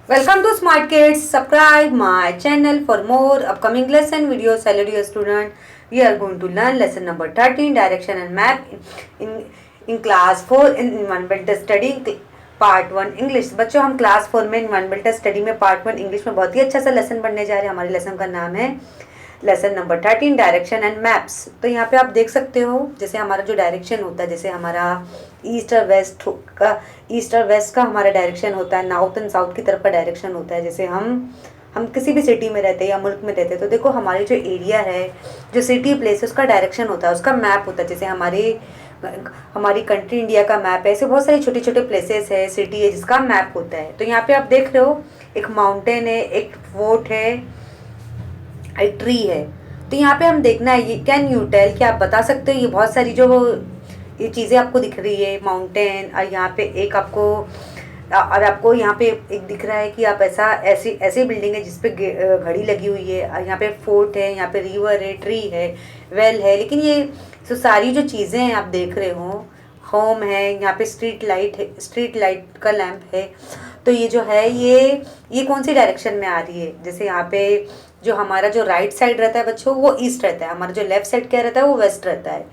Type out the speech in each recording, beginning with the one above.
Welcome to Smart Kids. Subscribe my channel for more upcoming lesson videos. Hello dear student. We are going to learn lesson number 13 direction and map in class 4 in environmental study part 1 English. बच्चों हम class 4 में environmental study में part 1 English में बहुत ही अच्छा सा lesson पढ़ने जा रहे हैं। हमारे लेसन का नाम है lesson number 13 direction and maps. तो यहाँ पे आप देख सकते हो जैसे हमारा जो डायरेक्शन होता है, जैसे हमारा ईस्ट और वेस्ट का हमारा डायरेक्शन होता है, नॉर्थ एंड साउथ की तरफ का डायरेक्शन होता है। जैसे हम किसी भी सिटी में रहते हैं या मुल्क में रहते हैं तो देखो हमारी जो एरिया है, जो सिटी प्लेस है, उसका डायरेक्शन होता है, उसका मैप होता है। जैसे हमारी कंट्री इंडिया का मैप है, ऐसे बहुत सारे छोटे छोटे प्लेसेस है, सिटी है जिसका मैप होता है। तो यहाँ पे आप देख रहे हो एक माउंटेन है, एक फोर्ट है, एक ट्री है। तो यहाँ पे हम देखना है, ये कैन यू टेल, क्या आप बता सकते हो ये बहुत सारी जो ये चीज़ें आपको दिख रही है, माउंटेन और यहाँ पे एक आपको और आपको यहाँ पे एक दिख रहा है कि आप ऐसी ऐसी बिल्डिंग है जिसपे घड़ी लगी हुई है, और यहाँ पे फोर्ट है, यहाँ पे रिवर है, ट्री है, वेल है। लेकिन ये तो सारी जो चीज़ें हैं आप देख रहे हो, होम है, यहाँ पे स्ट्रीट लाइट है, स्ट्रीट लाइट का लैंप है। तो ये जो है ये कौन सी डायरेक्शन में आ रही है? जैसे यहाँ पे जो हमारा जो राइट साइड रहता है बच्चों वो ईस्ट रहता है, हमारा जो लेफ्ट साइड क्या रहता है वो वेस्ट रहता है।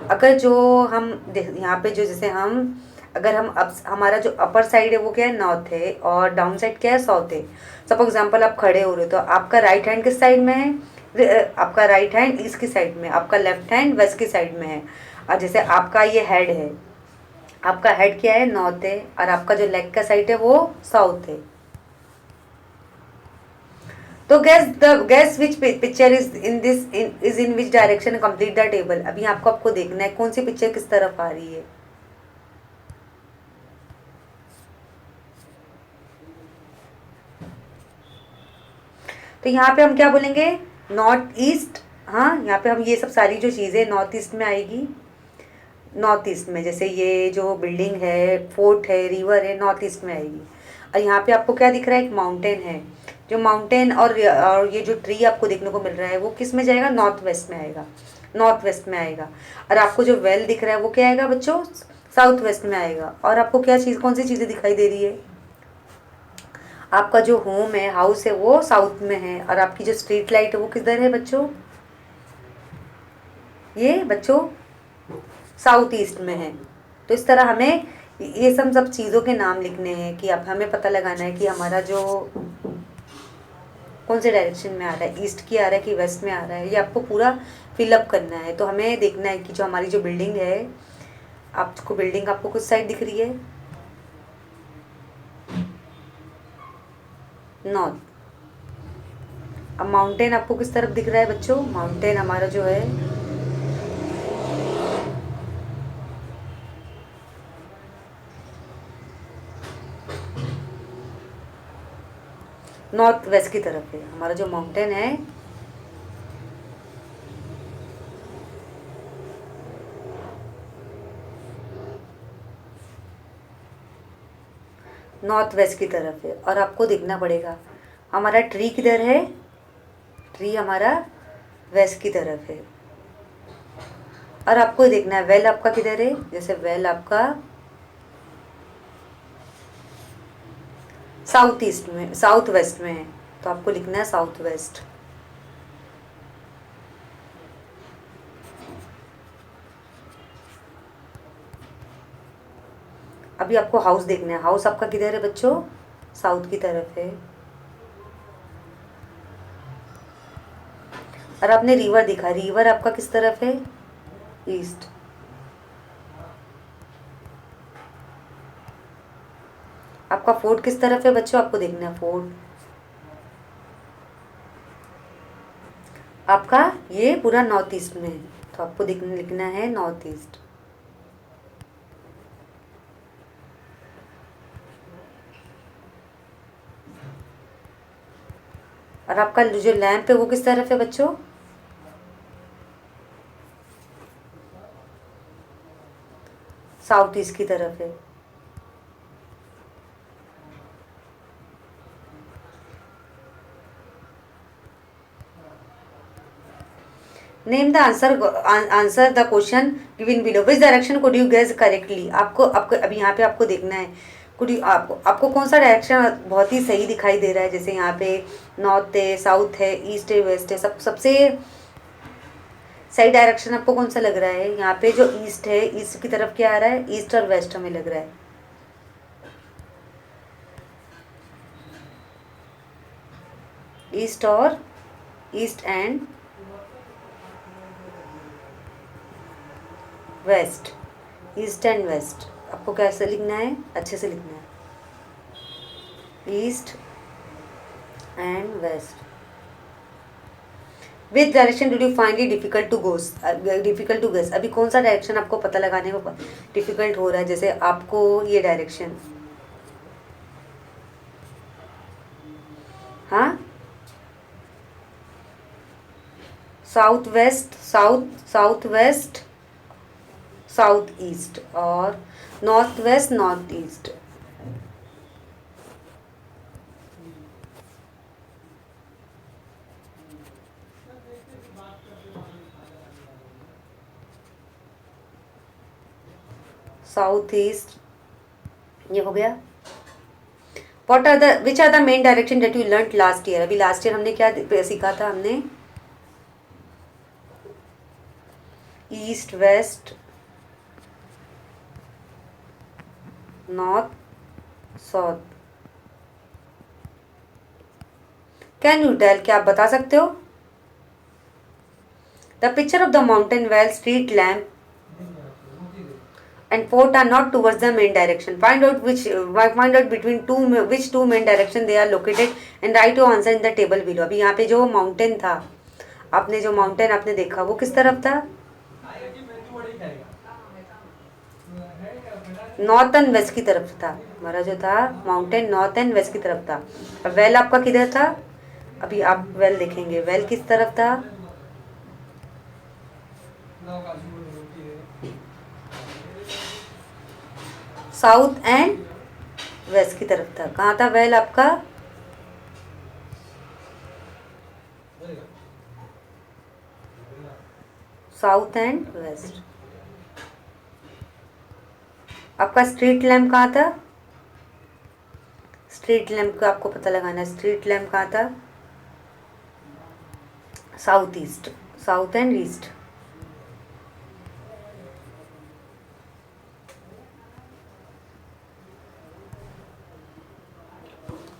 अगर जो हम यहाँ पे जो जैसे हम अगर हम हमारा जो अपर साइड है वो क्या है, नॉर्थ है, और डाउन साइड क्या है, साउथ है। सपोज एग्जाम्पल आप खड़े हो रहे हो तो आपका राइट हैंड किस साइड में है? आपका राइट हैंड ईस्ट की साइड में, आपका लेफ्ट हैंड वेस्ट की साइड में है। और जैसे आपका ये हेड है, आपका हेड क्या है, नॉर्थ है, और आपका जो लेग का साइड है वो साउथ है। तो gas which picture is in which direction, complete the table. अभी आपको देखना है कौन सी पिक्चर किस तरफ आ रही है। तो यहाँ पे हम क्या बोलेंगे, नॉर्थ ईस्ट। हाँ, यहाँ पे हम ये सब सारी जो चीज़ें नॉर्थ ईस्ट में आएगी, नॉर्थ ईस्ट में। जैसे ये जो बिल्डिंग है, फोर्ट है, रिवर है, नॉर्थ ईस्ट में आएगी। और यहाँ पे आपको क्या दिख रहा है, एक माउंटेन है। जो माउंटेन और ये जो ट्री आपको देखने को मिल रहा है वो किस में जाएगा, नॉर्थ वेस्ट में आएगा, नॉर्थ वेस्ट में आएगा। और आपको जो वेल दिख रहा है वो क्या आएगा बच्चों, साउथ वेस्ट में आएगा। और आपको क्या चीज़, कौन सी चीज़ें दिखाई दे रही है, आपका जो होम है, हाउस है, वो साउथ में है। और आपकी जो स्ट्रीट लाइट है वो किधर है बच्चों, ये बच्चों साउथ ईस्ट में है। तो इस तरह हमें ये सब चीज़ों के नाम लिखने हैं कि अब हमें पता लगाना है कि हमारा जो कौन से डायरेक्शन में आ रहा है, ईस्ट की आ रहा है कि वेस्ट में आ रहा है, ये आपको पूरा फिलअप करना है। तो हमें देखना है कि जो हमारी जो बिल्डिंग है, आपको कुछ साइड दिख रही है, नॉर्थ। अब माउंटेन आपको किस तरफ दिख रहा है बच्चों, माउंटेन हमारा जो है नॉर्थ वेस्ट की तरफ है। हमारा जो माउंटेन है नॉर्थ वेस्ट की तरफ है। और आपको देखना पड़ेगा हमारा ट्री किधर है, ट्री हमारा वेस्ट की तरफ है। और आपको देखना है वेल आपका किधर है, जैसे वेल आपका साउथ ईस्ट में, साउथ वेस्ट में है, तो आपको लिखना है साउथ वेस्ट। अभी आपको हाउस देखना है, हाउस आपका किधर है बच्चों, साउथ की तरफ है। और आपने रिवर दिखा, रिवर आपका किस तरफ है, ईस्ट। आपका फोर्ट किस तरफ है बच्चों, आपको देखना है फोर्ट आपका ये पूरा नॉर्थ ईस्ट में है, तो आपको लिखना है नॉर्थ ईस्ट। और आपका जो लैंप है वो किस तरफ है बच्चों, साउथ ईस्ट की तरफ है। Name the answer the question given below, which direction could you guess correctly. आपको अभी यहाँ पे आपको देखना है कुछ आपको आपको कौन सा डायरेक्शन बहुत ही सही दिखाई दे रहा है? जैसे यहाँ पे नॉर्थ है, साउथ है, ईस्ट है, वेस्ट है, सबसे सही डायरेक्शन आपको कौन सा लग रहा है? यहाँ पे जो ईस्ट है, ईस्ट की तरफ क्या आ रहा है? ईस्ट और वेस्ट हमें लग रहा है। ईस्ट और east and west, east and west. आपको कैसे लिखना है? अच्छे से लिखना है, east and west. Which direction did you find it difficult to guess? अभी कौन सा डायरेक्शन आपको पता लगाने में डिफिकल्ट हो रहा है? जैसे आपको ये डायरेक्शन, हाँ, south west, south west, south east, और north west, north east. South east, ये हो गया। Which are the main direction that you learn last year? अभी लास्ट ईयर हमने क्या सीखा था? हमने east, west, north, south. Can you tell, क्या आप बता सकते हो? The picture of the mountain well, street lamp and fort are not towards the main direction. Find out between which two main direction they are located and write your answer in the table below. अभी यहाँ पे जो mountain था, आपने जो mountain आपने देखा वो किस तरफ था? नॉर्थ एंड वेस्ट की तरफ था। हमारा जो था माउंटेन नॉर्थ एंड वेस्ट की तरफ था। अब वेल आपका किधर था? अभी आप वेल देखेंगे, वेल किस तरफ था? साउथ एंड वेस्ट की तरफ था। कहाँ था वेल आपका? South and west. आपका स्ट्रीट लैम्प कहाँ था? स्ट्रीट लैम्प का आपको पता लगाना है। स्ट्रीट लैम्प कहाँ था? South east, south and east.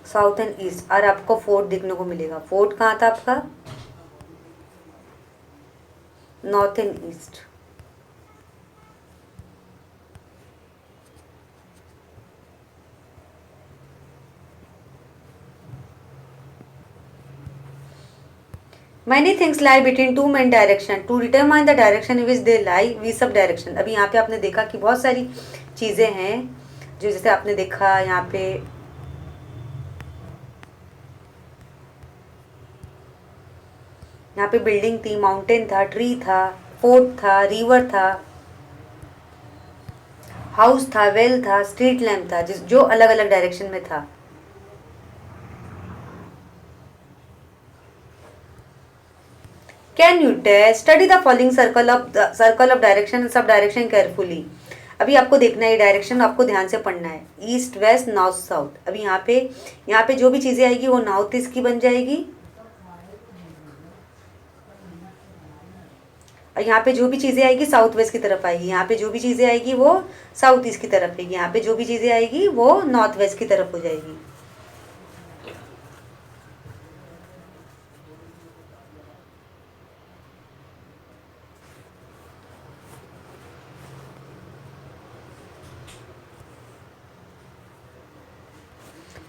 South and east. और आपको फोर्ट देखने को मिलेगा। फोर्ट कहाँ था आपका? North and east. Many things lie between two main direction. To determine the direction in which they lie, we सब direction. अभी यहाँ पे आपने देखा कि बहुत सारी चीज़ें हैं जो, जैसे आपने देखा यहाँ पे बिल्डिंग थी, माउंटेन था, ट्री था, फोर्ट था, रिवर था, हाउस था, वेल था, स्ट्रीट लैम्प था, जो अलग अलग डायरेक्शन में था। Can you study the following circle of direction sub direction carefully? अभी आपको देखना है डायरेक्शन, आपको ध्यान से पढ़ना है। East, west, north, south. अभी यहाँ पे जो भी चीज़ें आएगी वो नॉर्थ ईस्ट की बन जाएगी, और यहाँ पे जो भी चीज़ें आएगी साउथ वेस्ट की तरफ आएगी। यहाँ पे जो भी चीज़ें आएगी वो साउथ ईस्ट की तरफ आएगी। यहाँ पे जो भी चीज़ें आएगी वो नॉर्थ वेस्ट की तरफ हो जाएगी।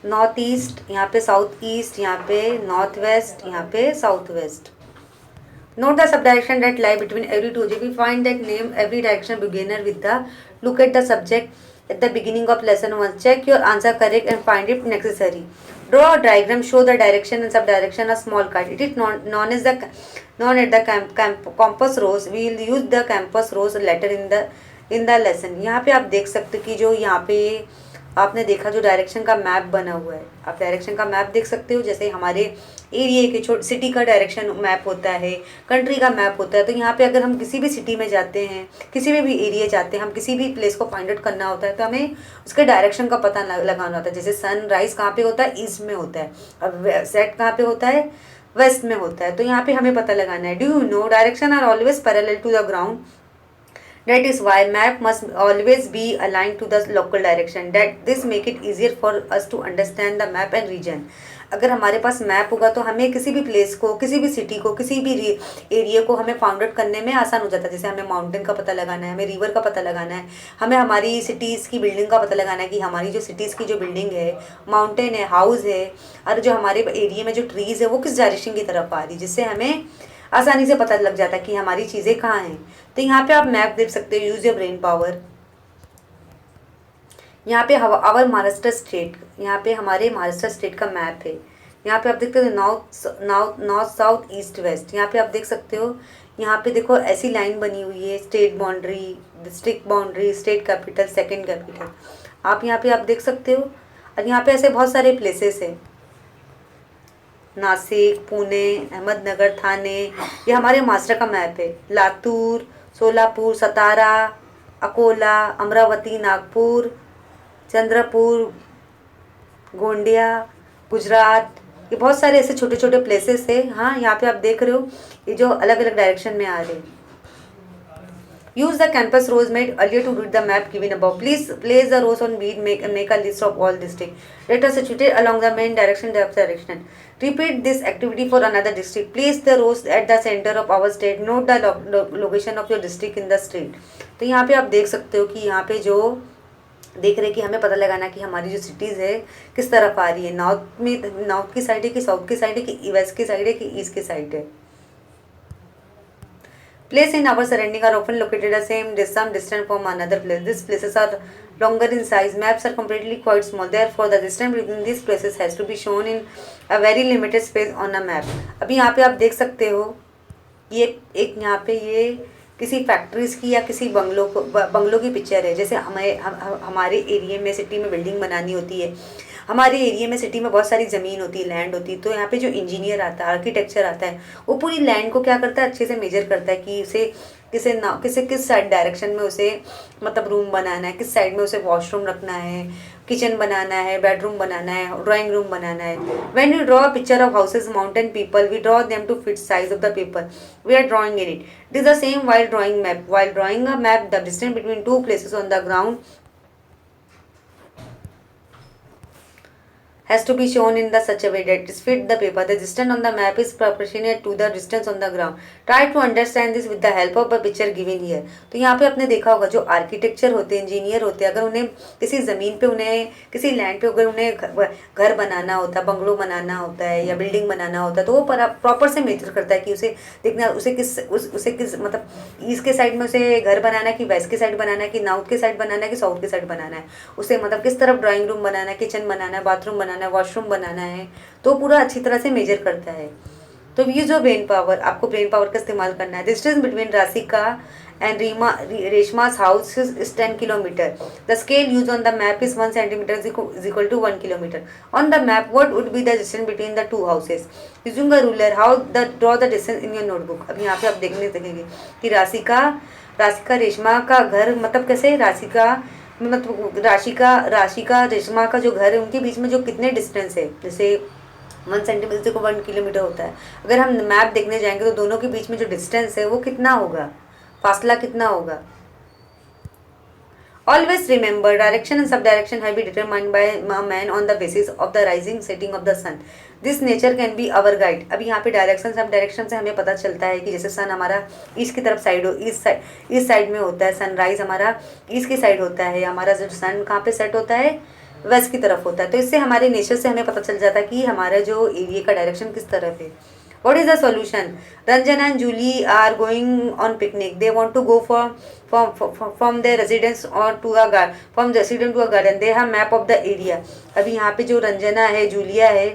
नॉर्थ ईस्ट, यहाँ पे साउथ ईस्ट, यहाँ पे नॉर्थ वेस्ट, यहाँ पे south west. Note the subdirection that lie between every two. If we find that name every direction beginner with the look at the subject at the beginning of lesson 1. Check your answer correct and find it necessary. Draw a diagram. Show the direction and subdirection a small card. It is known as the compass rose. We will use the compass rose letter in the lesson. यहाँ पे आप देख सकते कि जो यहाँ पे आपने देखा जो डायरेक्शन का मैप बना हुआ है, आप डायरेक्शन का मैप देख सकते हो। जैसे हमारे एरिया के सिटी का डायरेक्शन मैप होता है, कंट्री का मैप होता है। तो यहाँ पे अगर हम किसी भी सिटी में जाते हैं, किसी में भी एरिया जाते हैं, हम किसी भी प्लेस को फाइंड आउट करना होता है तो हमें उसके डायरेक्शन का पता लगाना होता है। जैसे सनराइज कहाँ पे होता है, ईस्ट में होता है, अब सेट कहाँ पे होता है, वेस्ट में होता है। तो यहाँ पे हमें पता लगाना है। Do you know direction are always parallel to the ground, that is why map must always be aligned to the local direction, that this make it easier for us to understand the map and region। अगर हमारे पास map होगा तो हमें किसी भी place को, किसी भी सिटी को, किसी भी एरिया को हमें फाउंड आउट करने में आसान हो जाता है। जैसे हमें माउंटेन का पता लगाना है, हमें रिवर का पता लगाना है, हमें हमारी सिटीज़ की बिल्डिंग का पता लगाना है कि हमारी जो सिटीज़ की जो बिल्डिंग है, माउंटेन है, हाउस है, और जो हमारे एरिया में जो ट्रीज़ है वो किस डायरेक्शन की तरफ आ रही है, जिससे हमें आसानी से पता लग जाता है कि हमारी चीज़ें कहाँ हैं। तो यहाँ पे आप मैप देख सकते हो, यूज योर ब्रेन पावर। यहाँ पे आवर महाराष्ट्र स्टेट, यहाँ पे हमारे महाराष्ट्र स्टेट का मैप है। यहाँ पे आप देखते हो नॉर्थ साउथ ईस्ट वेस्ट। यहाँ पे आप देख सकते हो, यहाँ पे देखो ऐसी लाइन बनी हुई है, state boundary, district boundary, state capital, second capital. आप यहाँ पे आप देख सकते हो। और यहाँ पे ऐसे बहुत सारे प्लेसेस हैं, नासिक, पुणे, अहमदनगर, थाने। ये हमारे महाराष्ट्र का मैप है। लातूर, सोलापुर, सतारा, अकोला, अमरावती, नागपुर, चंद्रपुर, गोंडिया, गुजरात। ये बहुत सारे ऐसे छोटे छोटे प्लेसेस है। हाँ, यहाँ पे आप देख रहे हो ये जो अलग अलग डायरेक्शन में आ रहे हैं। Use the campus rows made earlier to read the map given above. Please place the rows on bead. Make a list of all districts that are situated along the main direction. Repeat this activity for another district. Place the rows at the center of our state. Note the location of your district in the state. तो यहाँ पे आप देख सकते हो कि यहाँ पे जो देख रहे कि हमें पता लगाना कि हमारी जो सिटीज़ है किस तरफ आ रही है। नॉर्थ की साइड है कि साउथ की साइड है कि वेस्ट की साइड है कि ईस्ट की साइड है। Place in our surrounding are often located the same some distance from another place. These places are longer in size. Maps are completely quite small. Therefore, the distance between these places has to be shown in a very limited space on a map. अभी यहाँ पे आप देख सकते हो ये एक यहाँ पे ये किसी फैक्ट्रीज की या किसी बंगलों की पिक्चर है। जैसे हमारे एरिया में, सिटी में बिल्डिंग बनानी होती है, हमारे एरिया में, सिटी में बहुत सारी ज़मीन होती है, लैंड होती है। तो यहाँ पे जो इंजीनियर आता है, आर्किटेक्चर आता है, वो पूरी लैंड को क्या करता है, अच्छे से मेजर करता है कि उसे किस साइड डायरेक्शन में उसे मतलब रूम बनाना है, किस साइड में उसे वॉशरूम रखना है, किचन बनाना है, बेडरूम बनाना है, ड्राइंग रूम बनाना है। When you draw a picture of houses, mountain, people, we draw them to fit size of the paper we are drawing in it. It is the same while drawing map. While drawing a map, the distance between two places on the ground has to be shown in the such a way that it fit the paper. The distance on the map is proportionate to the distance on the ground. Try to understand this with the help of a picture given here. तो यहाँ पे आपने देखा होगा जो architecture होते हैं, engineer होते हैं, अगर उन्हें किसी ज़मीन पे, उन्हें किसी लैंड पे अगर उन्हें घर बनाना होता है, बंगलो बनाना होता है या बिल्डिंग बनाना होता है, तो वो प्रॉपर से मेजर करता है कि उसे देखना उसे किस मतलब ईस्ट के साइड में उसे घर बनाना है कि वेस्ट के साइड बनाना है कि नॉर्थ के साइड बनाना है कि साउथ के साइड बनाना है, उसे मतलब किस तरफ ड्राइंग रूम बनाना है, किचन बनाना है, बाथरूम बनाना है, वॉशरूम बनाना है। तो पूरा अच्छी तरह से मेजर करता है। तो यूज ऑफ ब्रेन पावर, आपको ब्रेन पावर का इस्तेमाल करना है। Distance between Rashika and Reshma's house is 10 kilometer. The scale used on the map is 1 centimeter is equal to 1 kilometer. On the map, what would be the distance between the two houses? Using a ruler, draw the distance in your notebook. अब यहाँ पे आप देखेंगे कि राशिका रेशमा का घर मतलब कैसे, राशिका रेशमा का जो घर है उनके बीच में जो कितने डिस्टेंस है, जैसे 1 सेंटीमीटर को 1 किलोमीटर होता है। अगर हम मैप देखने जाएंगे तो दोनों के बीच में जो डिस्टेंस है वो कितना होगा, फासला कितना होगा। Always remember, direction and subdirection have been determined by man on the basis of the rising setting of the sun. This nature can be our guide. अब यहाँ पे डायरेक्शन सब डायरेक्शन से हमें पता चलता है कि जैसे सन हमारा ईस्ट की तरफ साइड हो, ईस्ट साइड में होता है, सनराइज हमारा ईस्ट की साइड होता है, हमारा जो सन कहाँ पे सेट होता है, वेस्ट की तरफ होता है। तो इससे हमारे नेचर से हमें पता चल जाता है कि हमारा जो एरिया का डायरेक्शन किस तरफ है। What is the solution? Ranjan and Julie are going on picnic. They want to go from their residence or to a garden. From the residence to a garden. They have map of the area. अभी यहाँ पे जो रंजना है, Julia है,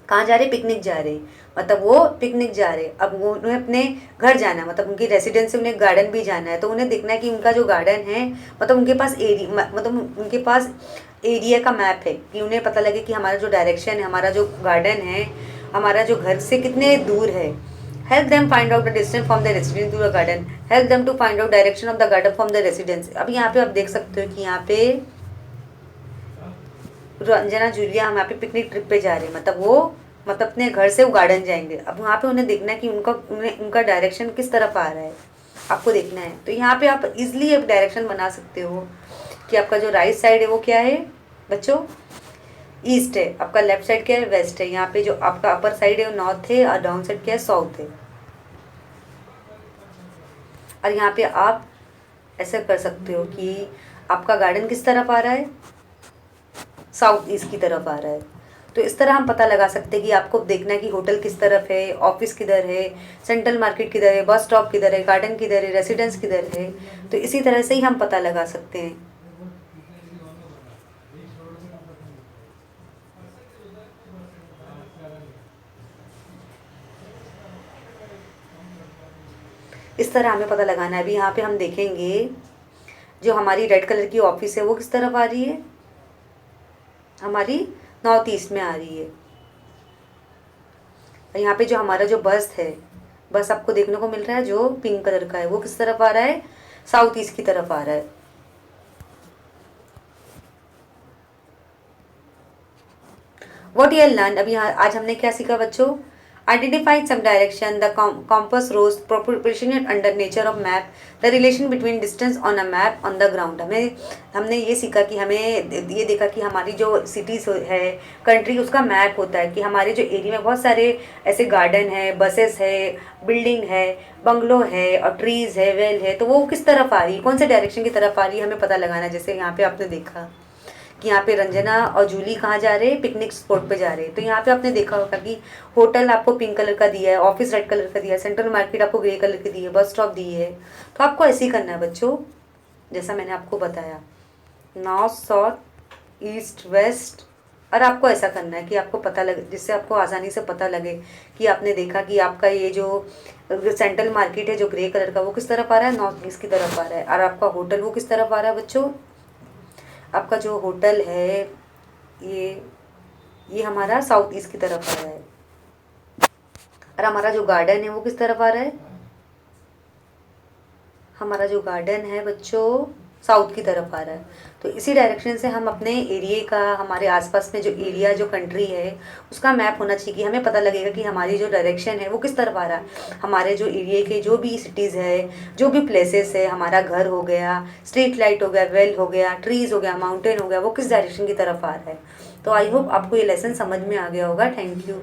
कहाँ जा रहे, picnic जा रहे, मतलब वो पिकनिक जा रहे। अब वो उन्हें अपने घर जाना, मतलब उनकी रेसिडेंस से उन्हें गार्डन भी जाना है। तो उन्हें देखना है कि उनका जो गार्डन है मतलब उनके पास मतलब उनके पास एरिया का मैप है, कि उन्हें पता लगे कि हमारा जो डायरेक्शन है, हमारा जो गार्डन है, हमारा जो घर से कितने दूर है। Help them find out the distance from the residence to the garden, help them to find out direction of the garden from the residence. अब यहाँ पे आप देख सकते हो कि यहाँ पे रंजना जूलिया हम यहाँ पे पिकनिक ट्रिप पे जा रहे हैं, मतलब अपने घर से वो गार्डन जाएंगे। अब वहाँ पे उन्हें देखना है कि उनका डायरेक्शन किस तरफ आ रहा है, आपको देखना है। तो यहाँ पे आप इजिली एक डायरेक्शन बना सकते हो कि आपका जो राइट साइड है वो क्या है बच्चों, ईस्ट है, आपका लेफ्ट साइड क्या है, वेस्ट है। यहाँ पे जो आपका अपर साइड है वो नॉर्थ है, और डाउन साइड क्या है, साउथ है। और यहाँ पे आप ऐसा कर सकते हो कि आपका गार्डन किस तरफ आ रहा है, साउथ ईस्ट की तरफ आ रहा है। तो इस तरह हम पता लगा सकते हैं कि आपको देखना है कि होटल किस तरफ है, ऑफिस किधर है, सेंट्रल मार्केट किधर है, बस स्टॉप किधर है, गार्डन किधर है, रेसिडेंस किधर है। तो इसी तरह से ही हम पता लगा सकते हैं। इस तरह हमें पता लगाना है। अभी यहाँ पे हम देखेंगे जो हमारी रेड कलर की ऑफिस है वो किस तरफ आ रही है, हमारी नॉर्थ ईस्ट में आ रही है। और यहाँ पे जो हमारा जो बस है, बस आपको देखने को मिल रहा है जो पिंक कलर का है, वो किस तरफ आ रहा है, साउथ ईस्ट की तरफ आ रहा है। व्हाट यू लर्न, अभी आज हमने क्या सीखा बच्चों, identify some direction, the compass rose proportionate under nature of map, the relation between distance on a map on the ground. हमने ये सीखा कि हमें ये देखा कि हमारी जो सिटीज है, कंट्री, उसका मैप होता है कि हमारे जो एरिया में बहुत सारे ऐसे गार्डन है, बसेस है, बिल्डिंग है, बंगलो है और ट्रीज है, वेल है, तो वो किस तरफ आ रही है, कौन से डायरेक्शन की तरफ आ रही है, हमें पता लगाना है। जैसे यहाँ पे आपने देखा कि यहाँ पे रंजना और जूली कहाँ जा रहे हैं, पिकनिक स्पॉट पे जा रहे हैं। तो यहाँ पे आपने देखा होगा कि होटल आपको पिंक कलर का दिया है, ऑफिस रेड कलर का दिया है, सेंट्रल मार्केट आपको ग्रे कलर की दी है, बस स्टॉप दी है। तो आपको ऐसे ही करना है बच्चों, जैसा मैंने आपको बताया, नॉर्थ साउथ ईस्ट वेस्ट। और आपको ऐसा करना है कि आपको पता लगे, जिससे आपको आसानी से पता लगे कि आपने देखा कि आपका ये जो सेंट्रल मार्केट है जो ग्रे कलर का, वो किस तरफ आ रहा है, नॉर्थ ईस्ट की तरफ आ रहा है। और आपका होटल वो किस तरफ आ रहा है बच्चों, आपका जो होटल है ये हमारा साउथ ईस्ट की तरफ आ रहा है। और हमारा जो गार्डन है वो किस तरफ आ रहा है, हमारा जो गार्डन है बच्चों साउथ की तरफ आ रहा है। तो इसी डायरेक्शन से हम अपने एरिया का, हमारे आसपास में जो एरिया जो कंट्री है उसका मैप होना चाहिए कि हमें पता लगेगा कि हमारी जो डायरेक्शन है वो किस तरफ आ रहा है। हमारे जो एरिया के जो भी सिटीज़ है, जो भी प्लेसेस है, हमारा घर हो गया, स्ट्रीट लाइट हो गया, वेल हो गया, ट्रीज़ हो गया, माउंटेन हो गया, वो किस डायरेक्शन की तरफ आ रहा है। तो आई होप आपको ये लेसन समझ में आ गया होगा। Thank you.